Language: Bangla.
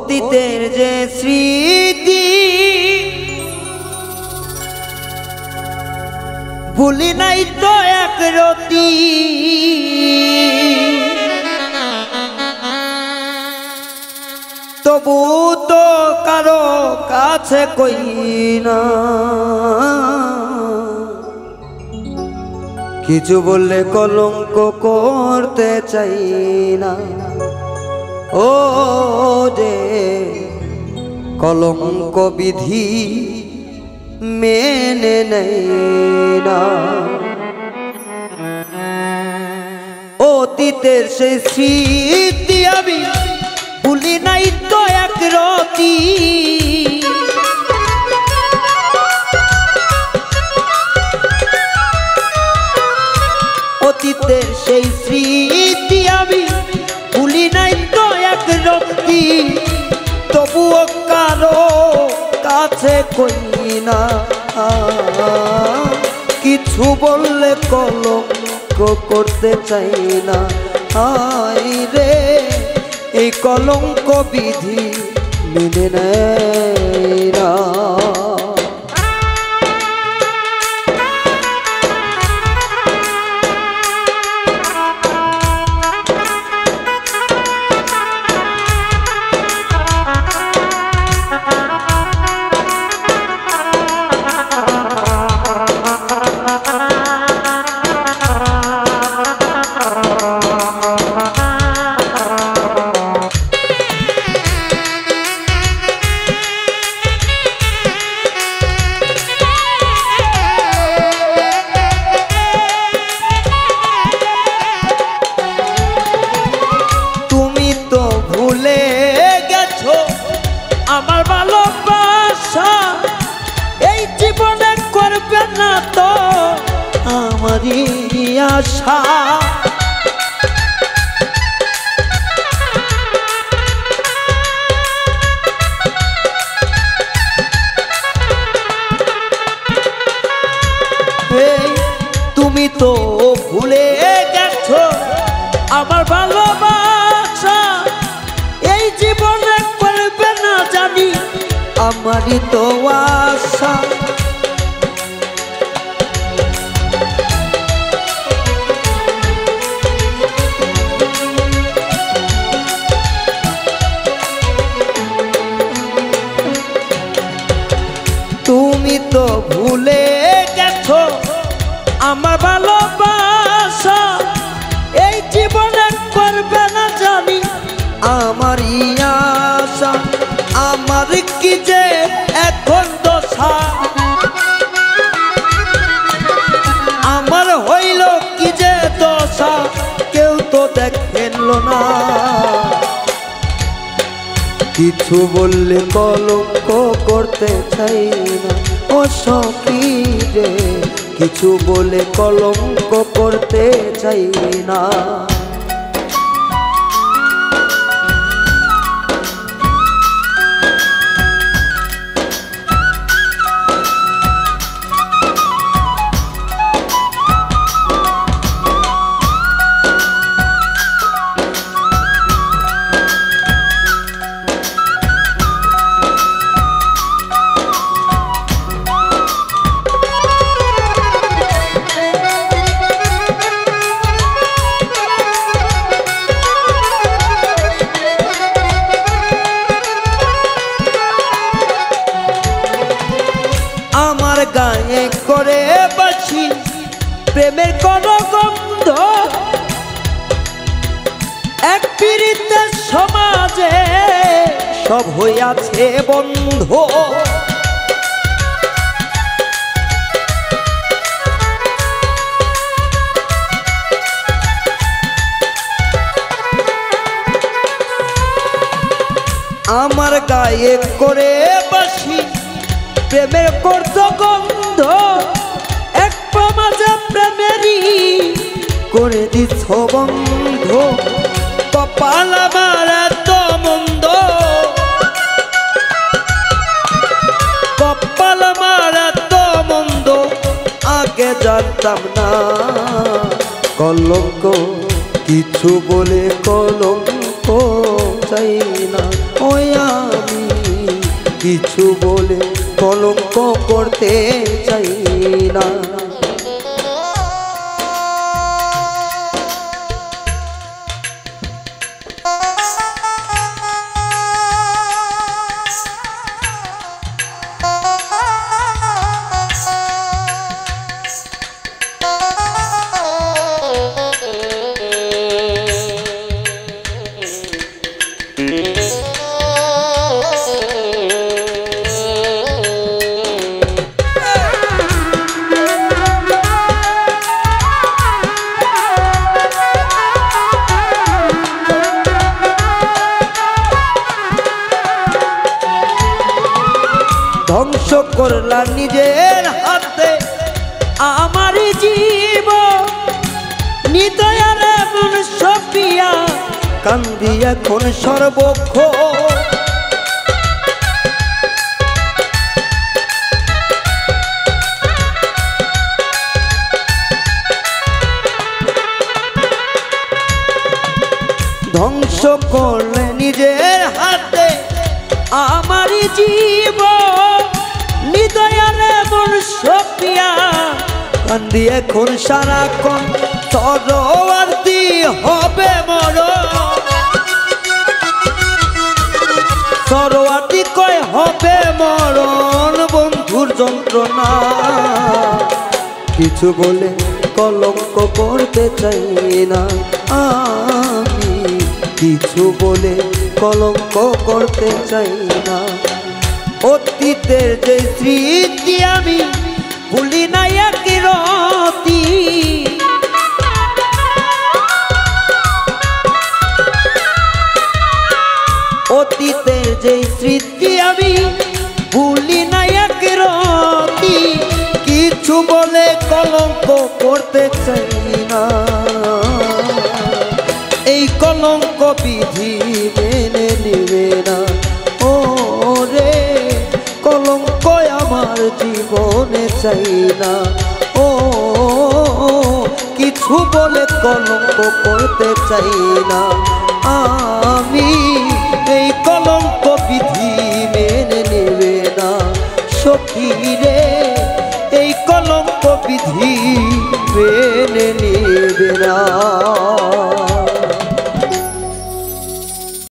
অতীতের যে স্মৃতি ভুলি নাই তো এক রতি, তবু তো কারো কাছে কই না, কিছু বললে কলঙ্ক করতে চাই না। ও যে কলঙ্ক বিধি মেনে নেই না, অতীতের সেই স্মৃতি আমি ভুলি নাই তো এক রতি, অতীতের সেই স্মৃতি আমি ভুলি নাই তো এক রতি, তবুও কারো কাছে কই না, কিছু বললে কলঙ্ক করতে চাই না। হায় রে এই কলঙ্ক বিধি মেনে নেয় না। আমার ভালোবাসা এই জীবনে করবে না তো আমারই আশা, তুমি তো ভুলে গেছো আমার ভালোবাসা এই জীবনে করবে না জানি আমারই তো আশা। তুমি তো ভুলে গেছো আমার ভালোবাসা এই জীবনে করবে না জানি আমারই আশা। আমার কি যে এখন দশা, আমার হইল কি যে দশা, কেউ তো দেখেন না, কিছু বললে কলঙ্ক করতে চাই না। ও সখী রে কিছু বলে কলঙ্ক করতে চাই না। গায়ে করে বাসি প্রেমের কোন গন্ধ, এক পীড়িতের সমাজে সব হইয়াছে বন্ধ, আমার গায়ে করে বাসি প্রেমের করত গন্ধ, এক সমাজে প্রেমেরই করে দিছ বন্ধ, কপাল আমার এত মন্দ, কপাল আমার এত মন্দ, আগে জানতাম না কলঙ্ক কিছু বলে কলঙ্ক চাই না। ও ওই আমি কিছু বলে কলঙ্ক করতে চাই না। ধ্বংস করলা নিজের হাতে আমার জীবন, নিদয়ার এমন সপিয়া কান্দি এখন সর্বক্ষ। ধ্বংস করলে নিজের হাতে আমার জীবন, নিদয়ার এমন সপিয়া কান্দি এখন সারাক্ষণ তরোয়ারটি হবে মরণ। তরোয়ারটি কয় হবে মরণ বন্ধুর যন্ত্রণা। কিছু বলে কলঙ্ক করতে চাই না আমি, কিছু বলে কলঙ্ক করতে চাই না। অতীতের যে স্মৃতি আমি ভুলি না এক রতি, অতীতের যে স্মৃতি আমি ভুলি না এক রতি। কিছু বলে কলঙ্ক করতে চাই না, এই কলঙ্ক বিধি মেনে নেবে না। ও রে কলঙ্ক আমার জীবনে চাই না। ও কিছু বলে কলঙ্ক করতে চাই না আমি, এই কলঙ্ক বিধি মেনে নেবে না। সখী রে এই কলঙ্ক বিধি মেনে নেবে না।